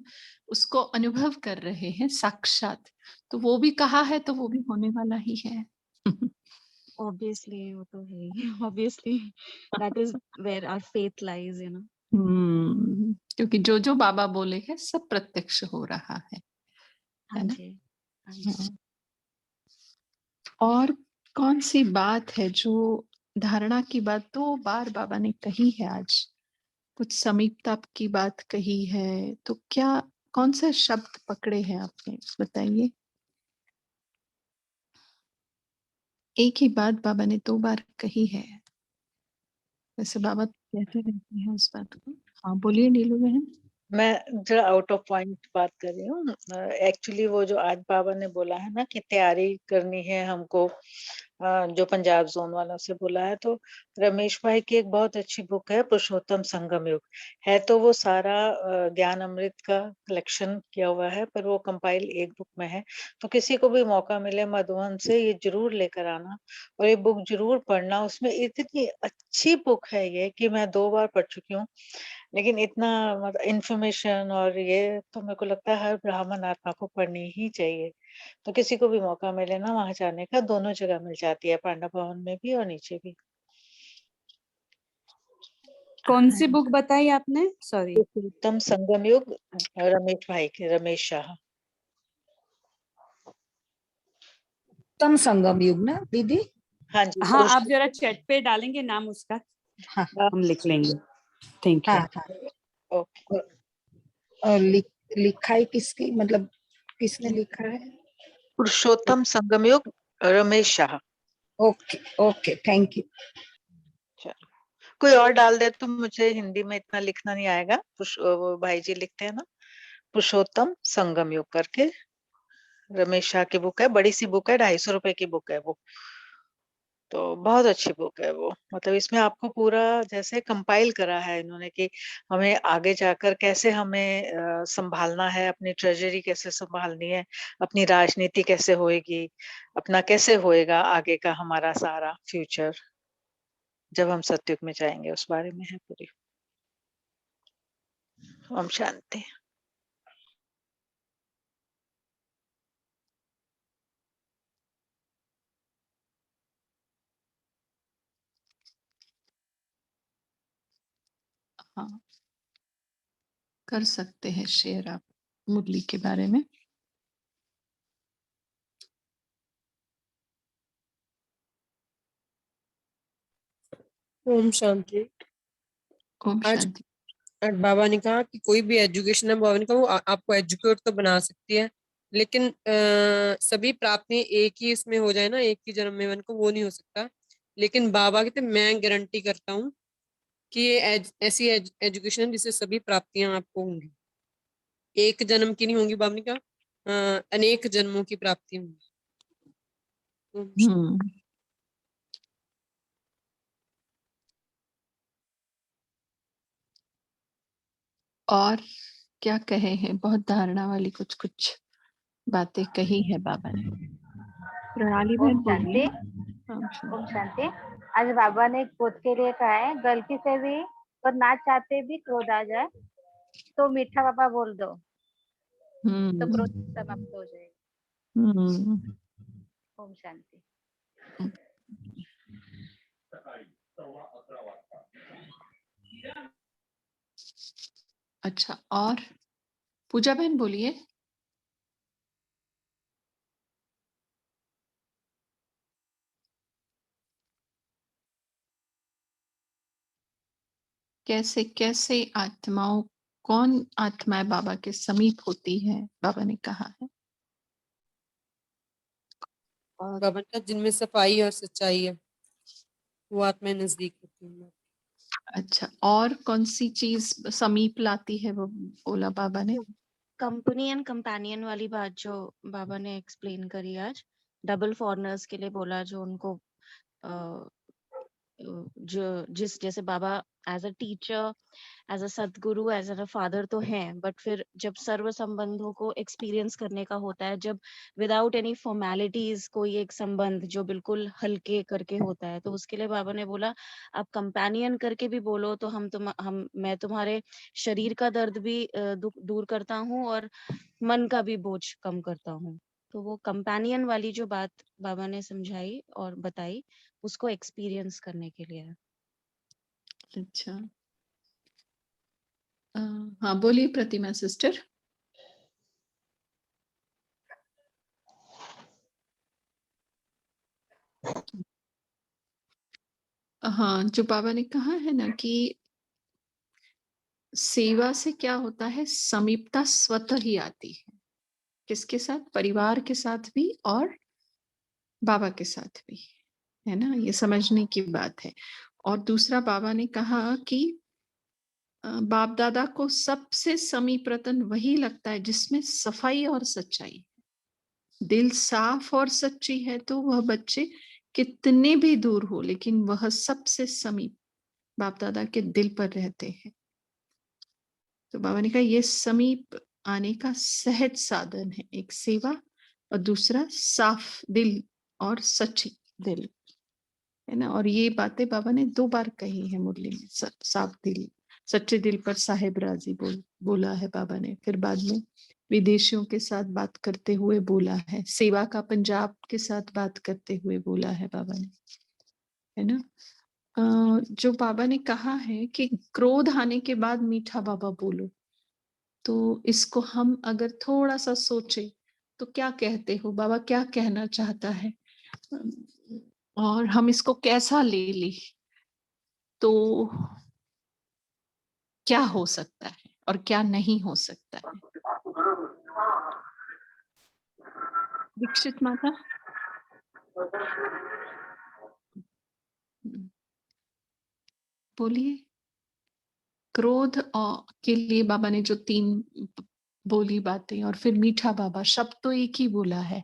उसको अनुभव कर रहे हैं साक्षात, तो वो भी कहा है तो वो भी होने वाला ही है। ऑब्वियसली वो तो है ही, obviously that is where our faith lies, you know. क्योंकि जो जो बाबा बोले हैं सब प्रत्यक्ष हो रहा है हाँ ना? जी, हाँ जी। और कौन सी बात है जो धारणा की बात 2 बार बाबा ने कही है आज, कुछ समीपता की बात कही है, तो क्या कौन सा शब्द पकड़े हैं आपने, बताइए। एक ही बात बाबा ने 2 बार कही है, वैसे बाबा कहते रहते हैं उस बात को। हाँ बोलिए नीलू बहन। मैं जरा आउट ऑफ पॉइंट बात कर रही हूँ। एक्चुअली वो जो आज बाबा ने बोला है ना कि तैयारी करनी है हमको, जो पंजाब जोन वालों से बोला है, तो रमेश भाई की एक बहुत अच्छी बुक है पुरुषोत्तम संगम युग। है तो वो सारा ज्ञान अमृत का कलेक्शन किया हुआ है, पर वो कंपाइल एक बुक में है। तो किसी को भी मौका मिले मधुबन से ये जरूर लेकर आना और ये बुक जरूर पढ़ना। उसमें इतनी अच्छी बुक है ये कि मैं 2 बार पढ़ चुकी हूँ, लेकिन इतना मतलब इन्फॉर्मेशन और ये तो मेरे को लगता है हर ब्राह्मण आत्मा को पढ़नी ही चाहिए। तो किसी को भी मौका मिले ना वहां जाने का, दोनों जगह मिल जाती है, पांडव भवन में भी और नीचे भी। कौन सी बुक बताई आपने? सॉरी। उत्तम संगम युग, रमेश भाई के, रमेश शाह। उत्तम संगम युग ना दीदी? हाँ जी। हाँ, आप जरा चैट पे डालेंगे नाम उसका, हाँ हम लिख लेंगे। Thank you. हाँ हाँ। ओके। और लिखाई किसकी, मतलब किसने लिखा है? Purushottam Sangamyug, Ramesh Shah. Okay okay, thank you. चलो, कोई और डाल दे तो, मुझे हिंदी में इतना लिखना नहीं आएगा। वो भाई जी लिखते हैं ना, पुरुषोत्तम संगमयुग करके। रमेश शाह की बुक है, बड़ी सी बुक है, 250 रुपए की बुक है वो। तो बहुत अच्छी बुक है वो। मतलब इसमें आपको पूरा जैसे कंपाइल करा है इन्होंने कि हमें आगे जाकर कैसे हमें संभालना है, अपनी ट्रेजरी कैसे संभालनी है, अपनी राजनीति कैसे होएगी, अपना कैसे होएगा आगे का हमारा सारा फ्यूचर जब हम सतयुग में जाएंगे, उस बारे में है पूरी। ओम शांति। हाँ, कर सकते हैं शेयर आप मुरली के बारे में। ओम शांति। ओम आज शांति। आज बाबा ने कहा कि कोई भी एजुकेशन है, बाबा ने कहा वो आपको एजुकेट तो बना सकती है, लेकिन सभी प्राप्तियां एक ही इसमें हो जाए ना, एक ही जन्म में, को वो नहीं हो सकता। लेकिन बाबा कहते मैं गारंटी करता हूँ कि ये ऐसी एजुकेशन है जिससे सभी प्राप्तियां आपको होंगी। एक जन्म की नहीं होंगी, बाबा ने कहा अनेक जन्मों की प्राप्ति होंगी। और क्या कहे हैं, बहुत धारणा वाली कुछ कुछ बातें कही है बाबा ने। प्रणाली ओम बहन शांति। बोलिए। ओम शांति। ओम शांति। आज बाबा ने खुद के लिए कहा है, गलती से भी और ना चाहते भी क्रोध आ जाए तो मीठा बाबा बोल दो, तो क्रोध समाप्त हो जाएगा। ओम शांति। अच्छा, और पूजा बहन बोलिए। कैसे कैसे आत्माओं, कौन आत्माएं बाबा के समीप होती है, बाबा ने कहा है। और बाबा ने कहा जिनमें सफाई और सच्चाई है वो आत्माएं नजदीक होती हैं। अच्छा, और कौन सी चीज समीप लाती है, वो बोला बाबा ने। कंपनी एंड कंपेनियन वाली बात जो बाबा ने एक्सप्लेन करी आज, डबल फॉरनर्स के लिए बोला, जो उनको जो जैसे बाबा as a teacher, as a sadguru, as a father तो हैं, बट फिर जब सर्व संबंधों को एक्सपीरियंस करने का होता है, जब विदाउट एनी फॉर्मेलिटीज कोई एक संबंध जो बिल्कुल हल्के करके होता है, तो उसके लिए बाबा ने बोला आप कंपेनियन करके भी बोलो तो हम मैं तुम्हारे शरीर का दर्द भी दूर करता हूँ और मन का भी बोझ कम करता हूँ। तो वो कंपेनियन वाली जो बात बाबा ने समझाई और बताई, उसको एक्सपीरियंस करने के लिए है। अच्छा, हाँ बोलिए प्रतिमा सिस्टर। हाँ, जो बाबा ने कहा है ना कि सेवा से क्या होता है, समीपता स्वतः ही आती है। किसके साथ? परिवार के साथ भी और बाबा के साथ भी, है ना। ये समझने की बात है। और दूसरा बाबा ने कहा कि बाप दादा को सबसे समीप रतन वही लगता है जिसमें सफाई और सच्चाई, दिल साफ और सच्ची है, तो वह बच्चे कितने भी दूर हो लेकिन वह सबसे समीप बाप दादा के दिल पर रहते हैं। तो बाबा ने कहा ये समीप आने का सहज साधन है, एक सेवा और दूसरा साफ दिल और सच्ची दिल, है ना। और ये बातें बाबा ने 2 बार कही है मुरली में। साफ दिल, सच्चे दिल पर साहेब राजी बोला है बाबा ने। फिर बाद में विदेशियों के साथ बात करते हुए बोला है, सेवा का पंजाब के साथ बात करते हुए बोला है बाबा ने, है ना। जो बाबा ने कहा है कि क्रोध आने के बाद मीठा बाबा बोलो, तो इसको हम अगर थोड़ा सा सोचे तो क्या कहते हो बाबा, क्या कहना चाहता है, और हम इसको कैसा ले ली तो क्या हो सकता है और क्या नहीं हो सकता है। दीक्षित माता। बोलिए। क्रोध और के लिए बाबा ने जो 3 बोली बातें, और फिर मीठा बाबा, शब्द तो एक ही बोला है,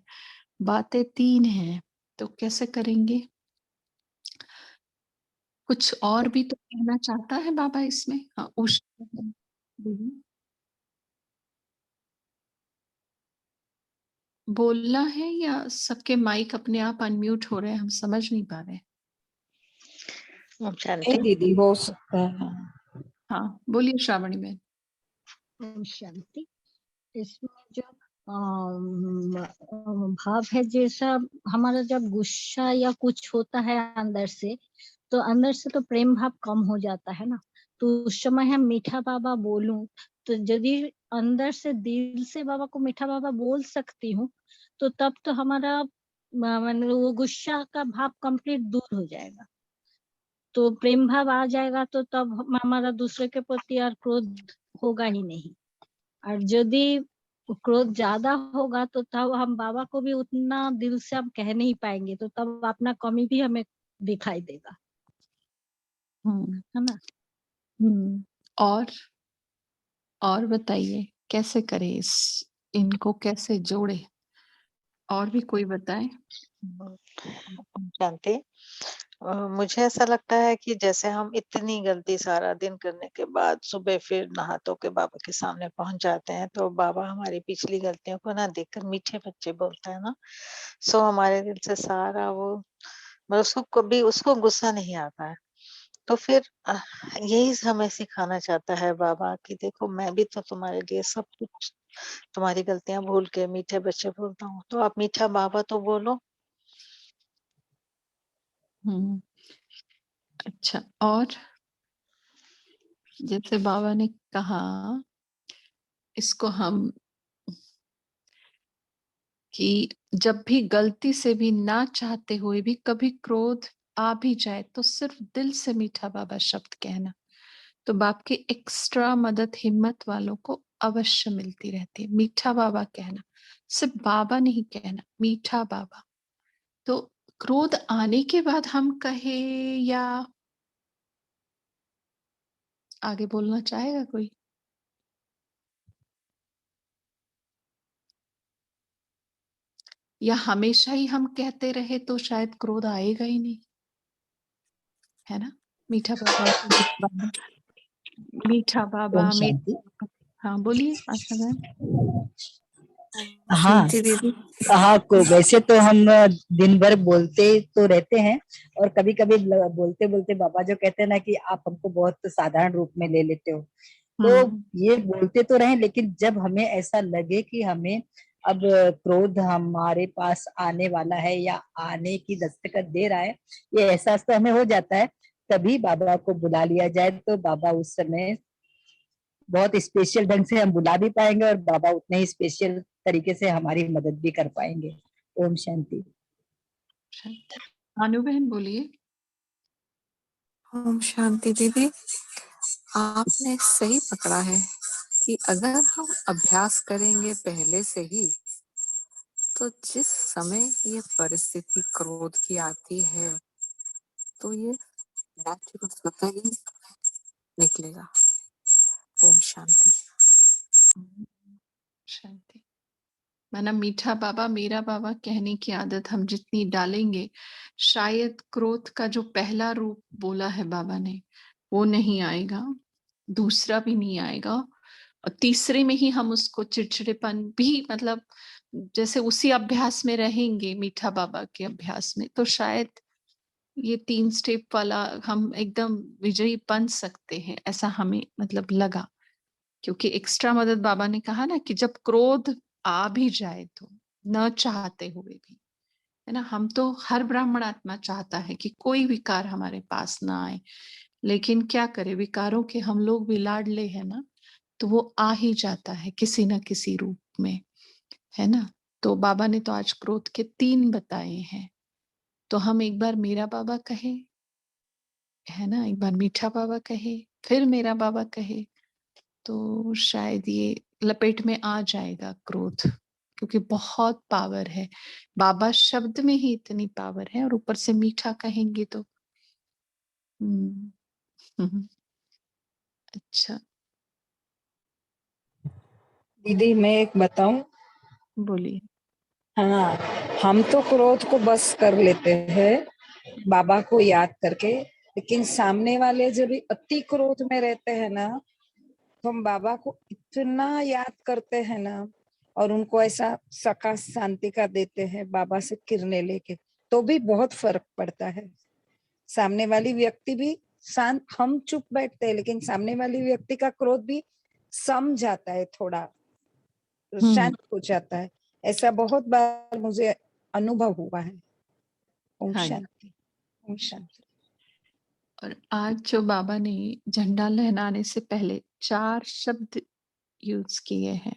बातें 3 हैं, तो कैसे करेंगे? कुछ और भी तो कहना चाहता है बाबा इसमें? हाँ, उषा बोलिए। बोलना है या सबके माइक अपने आप अनम्यूट हो रहे हैं, हम समझ नहीं पा रहे हैं। ओम शांति। नहीं दीदी, हो सकता है। हाँ, बोलिए श्रावणी बहन। ओम शांति। इसमें जो भाव है, जैसा हमारा जब गुस्सा या कुछ होता है अंदर से तो प्रेम भाव कम हो जाता है ना। तो उस समय हम मीठा बाबा बोलूं, तो यदि अंदर से दिल से बाबा को मीठा बाबा बोल सकती हूँ, तो तब तो हमारा वो गुस्सा का भाव कंप्लीट दूर हो जाएगा, तो प्रेम भाव आ जाएगा, तो तब हमारा दूसरे के प्रति और क्रोध होगा ही नहीं। और यदि क्रोध ज्यादा होगा तो तब हम बाबा को भी उतना दिल से हम कह नहीं पाएंगे, तो तब अपना कमी भी हमें दिखाई देगा, है ना। और बताइए कैसे करें, इनको कैसे जोड़े? और भी कोई बताए? शांति। मुझे ऐसा लगता है कि जैसे हम इतनी गलती सारा दिन करने के बाद सुबह फिर नहा धो के बाबा के सामने पहुंच जाते हैं, तो बाबा हमारी पिछली गलतियों को ना देखकर मीठे बच्चे बोलता है ना, सो हमारे दिल से सारा वो, मतलब उसको कभी उसको गुस्सा नहीं आता है। तो फिर यही हमें सिखाना चाहता है बाबा कि देखो मैं भी तो तुम्हारे लिए सब कुछ, तुम्हारी गलतियां भूल के मीठे बच्चे बोलता हूँ, तो आप मीठा बाबा तो बोलो। अच्छा, और जैसे बाबा ने कहा, इसको हम कि जब भी गलती से भी ना चाहते हुए भी कभी क्रोध आ भी जाए तो सिर्फ दिल से मीठा बाबा शब्द कहना, तो बाप की एक्स्ट्रा मदद हिम्मत वालों को अवश्य मिलती रहती है। मीठा बाबा कहना, सिर्फ बाबा नहीं कहना, मीठा बाबा। तो क्रोध आने के बाद हम कहे या आगे बोलना चाहेगा कोई? या हमेशा ही हम कहते रहे तो शायद क्रोध आएगा ही नहीं, है ना। मीठा बाबा, मीठा बाबा, ओम शांति। हाँ बोलिए आशा मैम। हाँ, कहा को वैसे तो हम दिन भर बोलते तो रहते हैं, और कभी कभी बोलते बोलते बाबा जो कहते हैं ना कि आप हमको बहुत साधारण रूप में ले लेते हो, तो ये बोलते तो रहे, लेकिन जब हमें ऐसा लगे कि हमें अब क्रोध हमारे पास आने वाला है या आने की दस्तक दे रहा है, ये एहसास तो हमें हो जाता है, तभी बाबा को बुला लिया जाए, तो बाबा उस समय बहुत स्पेशल ढंग से हम बुला भी पाएंगे, और बाबा उतने ही स्पेशल तरीके से हमारी मदद भी कर पाएंगे। ओम शांति। अनु बहन बोलिए। ओम शांति दीदी, आपने सही पकड़ा है कि अगर हम अभ्यास करेंगे पहले से ही, तो जिस समय ये परिस्थिति क्रोध की आती है तो ये नेचुरल स्वतः ही निकलेगा। ओम शांति। शांति। माना मीठा बाबा मेरा बाबा कहने की आदत हम जितनी डालेंगे, शायद क्रोध का जो पहला रूप बोला है बाबा ने वो नहीं आएगा, दूसरा भी नहीं आएगा, और तीसरे में ही हम उसको चिड़चिड़ेपन भी, मतलब जैसे उसी अभ्यास में रहेंगे, मीठा बाबा के अभ्यास में, तो शायद ये 3 स्टेप वाला हम एकदम विजयी बन सकते हैं, ऐसा हमें मतलब लगा। क्योंकि एक्स्ट्रा मदद बाबा ने कहा ना कि जब क्रोध आ भी जाए तो न चाहते हुए भी, है ना। हम तो हर ब्राह्मण आत्मा चाहता है कि कोई विकार हमारे पास ना आए, लेकिन क्या करे, विकारों के हम लोग भी लाडले हैं ना, तो वो आ ही जाता है किसी ना किसी रूप में, है ना। तो बाबा ने तो आज क्रोध के 3 बताए हैं, तो हम एक बार मेरा बाबा कहे, है ना, एक बार मीठा बाबा कहे, फिर मेरा बाबा कहे, तो शायद ये लपेट में आ जाएगा क्रोध, क्योंकि बहुत पावर है। बाबा शब्द में ही इतनी पावर है और ऊपर से मीठा कहेंगे तो अच्छा। दीदी मैं एक बताऊं? बोलिए। हाँ, हम तो क्रोध को बस कर लेते हैं बाबा को याद करके, लेकिन सामने वाले जब भी अति क्रोध में रहते हैं ना, तो हम बाबा को इतना याद करते हैं ना, और उनको ऐसा सका शांति का देते हैं बाबा से किरणें लेके, तो भी बहुत फर्क पड़ता है। सामने वाली व्यक्ति भी शांत, हम चुप बैठते हैं लेकिन सामने वाली व्यक्ति का क्रोध भी सम जाता है, थोड़ा शांत हो जाता है। ऐसा बहुत बार मुझे अनुभव हुआ है। ओम हाँ। शांति, ओम शांति। और आज जो बाबा ने झंडा लहराने से पहले 4 शब्द यूज किए हैं,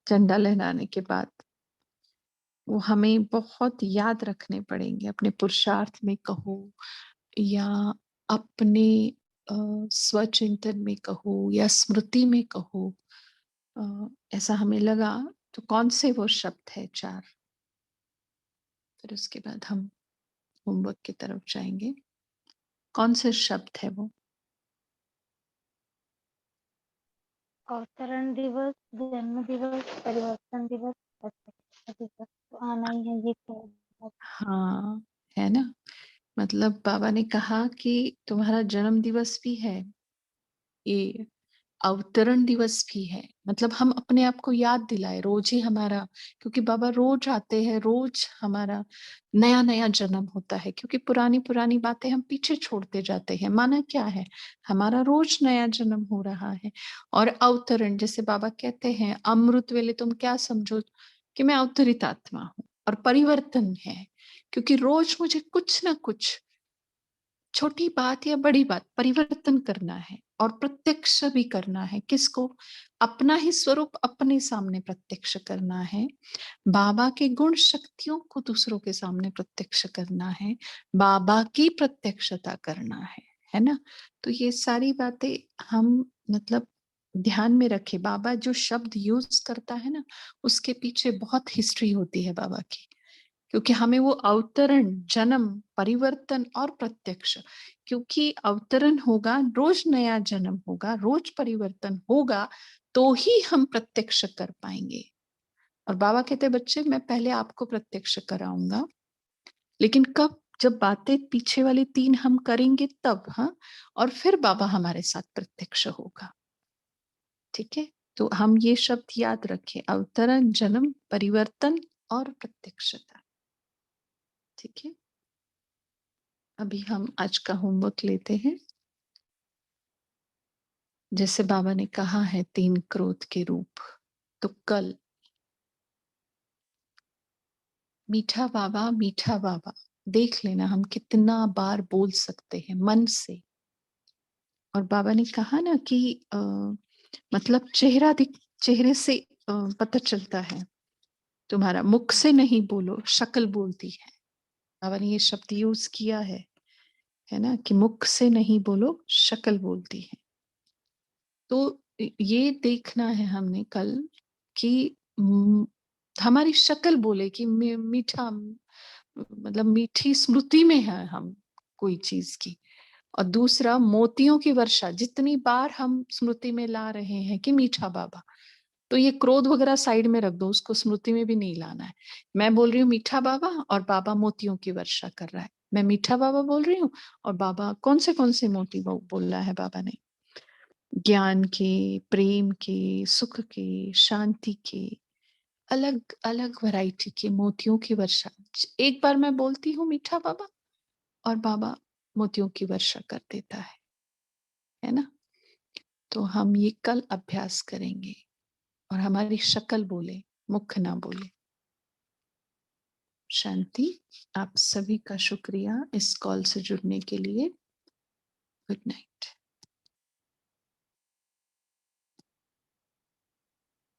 झंडा लहराने के बाद वो हमें बहुत याद रखने पड़ेंगे, अपने पुरुषार्थ में कहो या अपने स्वचिंतन में कहो या स्मृति में कहो। ऐसा हमें लगा तो कौन से वो शब्द है 4? फिर उसके बाद हम होमवर्क की तरफ जाएंगे। कौन से शब्द है वो? अवतरण दिवस, जन्म दिवस, परिवर्तन दिवस, प्रत्यक्ष दिवस तो आना ही है ये तो। हाँ, है ना। मतलब बाबा ने कहा कि तुम्हारा जन्म दिवस भी है, ये अवतरण दिवस भी है। मतलब हम अपने आप को याद दिलाए रोज ही हमारा, क्योंकि बाबा रोज आते हैं, रोज हमारा नया नया जन्म होता है, क्योंकि पुरानी पुरानी बातें हम पीछे छोड़ते जाते हैं। माना क्या है, हमारा रोज नया जन्म हो रहा है। और अवतरण, जैसे बाबा कहते हैं अमृत वेले तुम क्या समझो कि मैं अवतरित आत्मा हूं। और परिवर्तन है, क्योंकि रोज मुझे कुछ ना कुछ छोटी बात या बड़ी बात परिवर्तन करना है और प्रत्यक्ष भी करना है। किसको? अपना ही स्वरूप अपने सामने प्रत्यक्ष करना है, बाबा के गुण शक्तियों को दूसरों के सामने प्रत्यक्ष करना है, बाबा की प्रत्यक्षता करना है ना। तो ये सारी बातें हम मतलब ध्यान में रखे। बाबा जो शब्द यूज करता है ना, उसके पीछे बहुत हिस्ट्री होती है बाबा की, क्योंकि हमें वो अवतरण, जन्म, परिवर्तन और प्रत्यक्ष, क्योंकि अवतरण होगा, रोज नया जन्म होगा, रोज परिवर्तन होगा, तो ही हम प्रत्यक्ष कर पाएंगे। और बाबा कहते बच्चे मैं पहले आपको प्रत्यक्ष कराऊंगा, लेकिन कब? जब बातें पीछे वाली 3 हम करेंगे तब। हाँ, और फिर बाबा हमारे साथ प्रत्यक्ष होगा। ठीक है, तो हम ये शब्द याद रखें, अवतरण, जन्म, परिवर्तन और प्रत्यक्षता। ठीक है, अभी हम आज का होमवर्क लेते हैं। जैसे बाबा ने कहा है 3 क्रोध के रूप, तो कल मीठा बाबा देख लेना हम कितना बार बोल सकते हैं मन से। और बाबा ने कहा ना कि मतलब चेहरे से पता चलता है, तुम्हारा मुख से नहीं बोलो शक्ल बोलती है। बाबा ने ये शब्द यूज किया है ना, कि मुख से नहीं बोलो शक्ल बोलती है। तो ये देखना है हमने कल कि हमारी शक्ल बोले कि मीठा, मतलब मीठी स्मृति में है हम कोई चीज की। और दूसरा, मोतियों की वर्षा, जितनी बार हम स्मृति में ला रहे हैं कि मीठा बाबा, तो ये क्रोध वगैरह साइड में रख दो, उसको स्मृति में भी नहीं लाना है। मैं बोल रही हूँ मीठा बाबा और बाबा मोतियों की वर्षा कर रहा है। मैं मीठा बाबा बोल रही हूँ और बाबा कौन से मोती बोल रहा है बाबा ने? ज्ञान के, प्रेम के, सुख के, शांति के, अलग अलग वैरायटी के मोतियों की वर्षा। एक बार मैं बोलती हूँ मीठा बाबा और बाबा मोतियों की वर्षा कर देता है ना। तो हम ये कल अभ्यास करेंगे और हमारी शक्ल बोले, मुख ना बोले। शांति। आप सभी का शुक्रिया इस कॉल से जुड़ने के लिए। Good night.